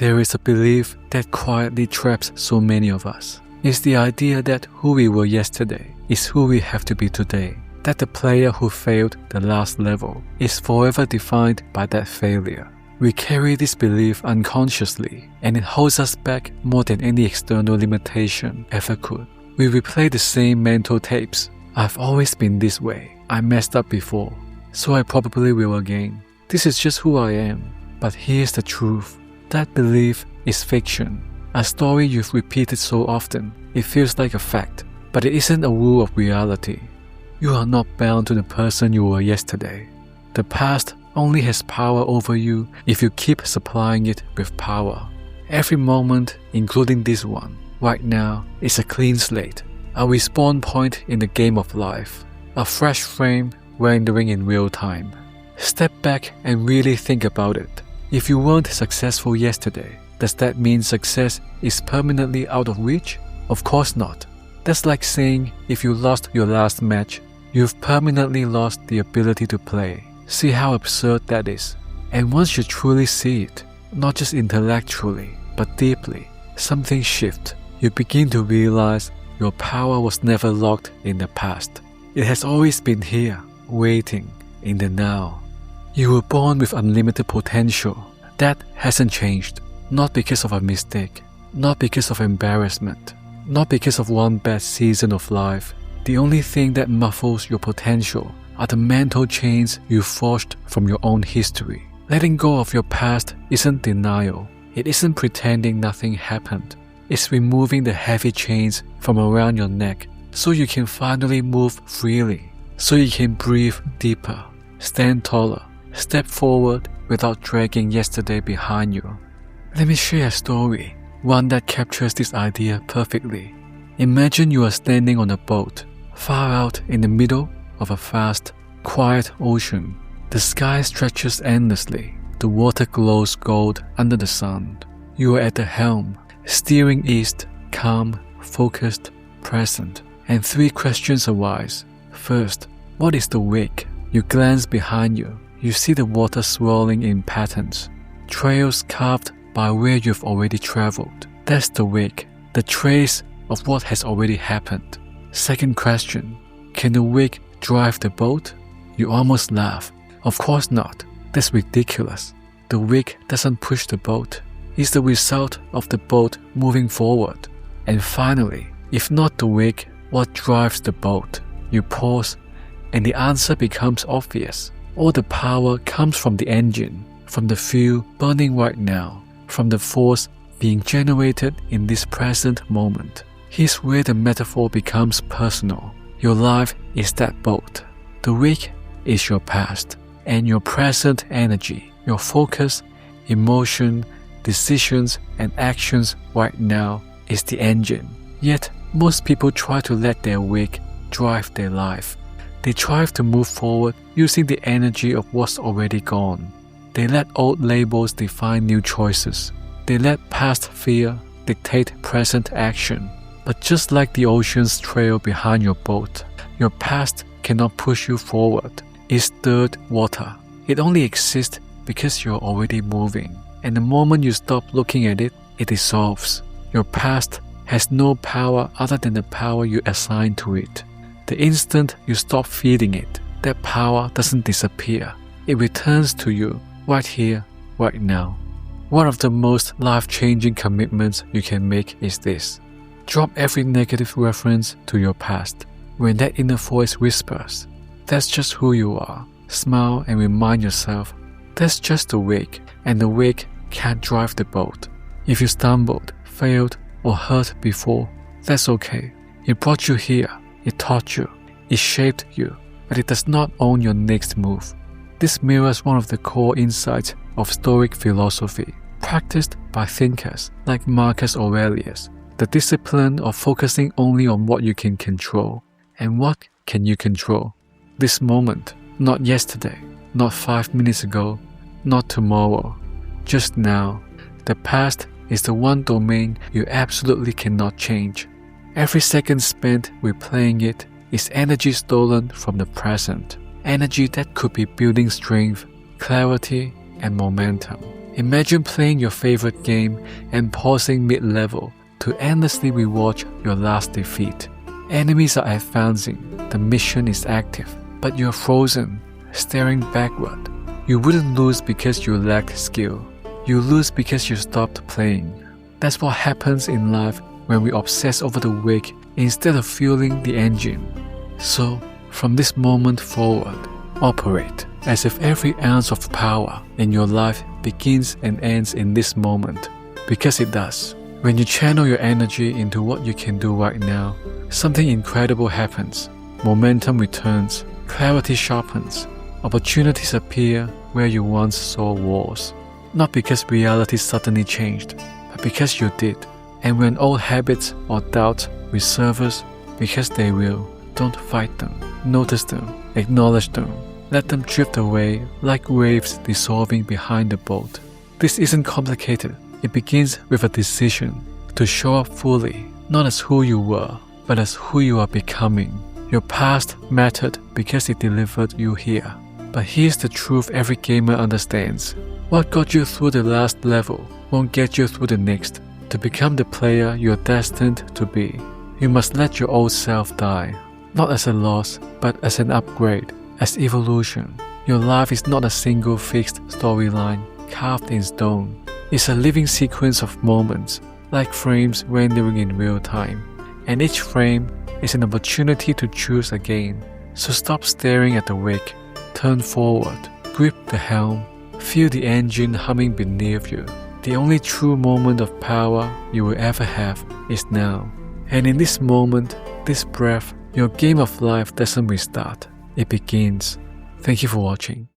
There is a belief that quietly traps so many of us. It's the idea that who we were yesterday is who we have to be today. That the player who failed the last level is forever defined by that failure. We carry this belief unconsciously, and it holds us back more than any external limitation ever could. We replay the same mental tapes. I've always been this way. I messed up before, so I probably will again. This is just who I am. But here's the truth. That belief is fiction. A story you've repeated so often, it feels like a fact, but it isn't a rule of reality. You are not bound to the person you were yesterday. The past only has power over you if you keep supplying it with power. Every moment, including this one, right now, is a clean slate, a respawn point in the game of life, a fresh frame rendering in real time. Step back and really think about it. If you weren't successful yesterday, does that mean success is permanently out of reach? Of course not. That's like saying if you lost your last match, you've permanently lost the ability to play. See how absurd that is. And once you truly see it, not just intellectually, but deeply, something shifts. You begin to realize your power was never locked in the past. It has always been here, waiting in the now. You were born with unlimited potential. That hasn't changed. Not because of a mistake, not because of embarrassment, not because of one bad season of life. The only thing that muffles your potential are the mental chains you forged from your own history. Letting go of your past isn't denial. It isn't pretending nothing happened. It's removing the heavy chains from around your neck so you can finally move freely, so you can breathe deeper, stand taller, step forward without dragging yesterday behind you. Let me share a story, one that captures this idea perfectly. Imagine you are standing on a boat, far out in the middle of a vast, quiet ocean. The sky stretches endlessly. The water glows gold under the sun. You are at the helm, steering east, calm, focused, present. And three questions arise. First, what is the wake? You glance behind you. You see the water swirling in patterns, trails carved by where you've already traveled. That's the wake, the trace of what has already happened. Second question, can the wake drive the boat? You almost laugh. Of course not. That's ridiculous. The wake doesn't push the boat. It's the result of the boat moving forward. And finally, if not the wake, what drives the boat? You pause, and the answer becomes obvious. All the power comes from the engine, from the fuel burning right now, from the force being generated in this present moment. Here's where the metaphor becomes personal. Your life is that boat. The wake is your past, and your present energy, your focus, emotion, decisions, and actions right now is the engine. Yet, most people try to let their wake drive their life. They try to move forward using the energy of what's already gone. They let old labels define new choices. They let past fear dictate present action. But just like the ocean's trail behind your boat, your past cannot push you forward. It's dirt water. It only exists because you're already moving. And the moment you stop looking at it, it dissolves. Your past has no power other than the power you assign to it. The instant you stop feeding it, that power doesn't disappear. It returns to you right here, right now. One of the most life-changing commitments you can make is this. Drop every negative reference to your past. When that inner voice whispers, that's just who you are. Smile and remind yourself, that's just the wake, and the wake can't drive the boat. If you stumbled, failed, or hurt before, that's okay. It brought you here. It taught you, it shaped you, but it does not own your next move. This mirrors one of the core insights of Stoic philosophy, practiced by thinkers like Marcus Aurelius, the discipline of focusing only on what you can control. And what can you control? This moment, not yesterday, not 5 minutes ago, not tomorrow, just now. The past is the one domain you absolutely cannot change. Every second spent replaying it is energy stolen from the present, energy that could be building strength, clarity, and momentum. Imagine playing your favorite game and pausing mid-level to endlessly rewatch your last defeat. Enemies are advancing, the mission is active, but you're frozen, staring backward. You wouldn't lose because you lacked skill. You lose because you stopped playing. That's what happens in life when we obsess over the wake instead of fueling the engine. So, from this moment forward, operate as if every ounce of power in your life begins and ends in this moment, because it does. When you channel your energy into what you can do right now, something incredible happens. Momentum returns, clarity sharpens, opportunities appear where you once saw walls. Not because reality suddenly changed, but because you did. And when old habits or doubts resurface, because they will, don't fight them. Notice them, acknowledge them. Let them drift away like waves dissolving behind the boat. This isn't complicated. It begins with a decision to show up fully, not as who you were, but as who you are becoming. Your past mattered because it delivered you here. But here's the truth every gamer understands. What got you through the last level won't get you through the next. To become the player you're destined to be, you must let your old self die. Not as a loss, but as an upgrade, as evolution. Your life is not a single fixed storyline carved in stone. It's a living sequence of moments, like frames rendering in real time. And each frame is an opportunity to choose again. So stop staring at the wake, turn forward, grip the helm, feel the engine humming beneath you. The only true moment of power you will ever have is now. And in this moment, this breath, your game of life doesn't restart. It begins. Thank you for watching.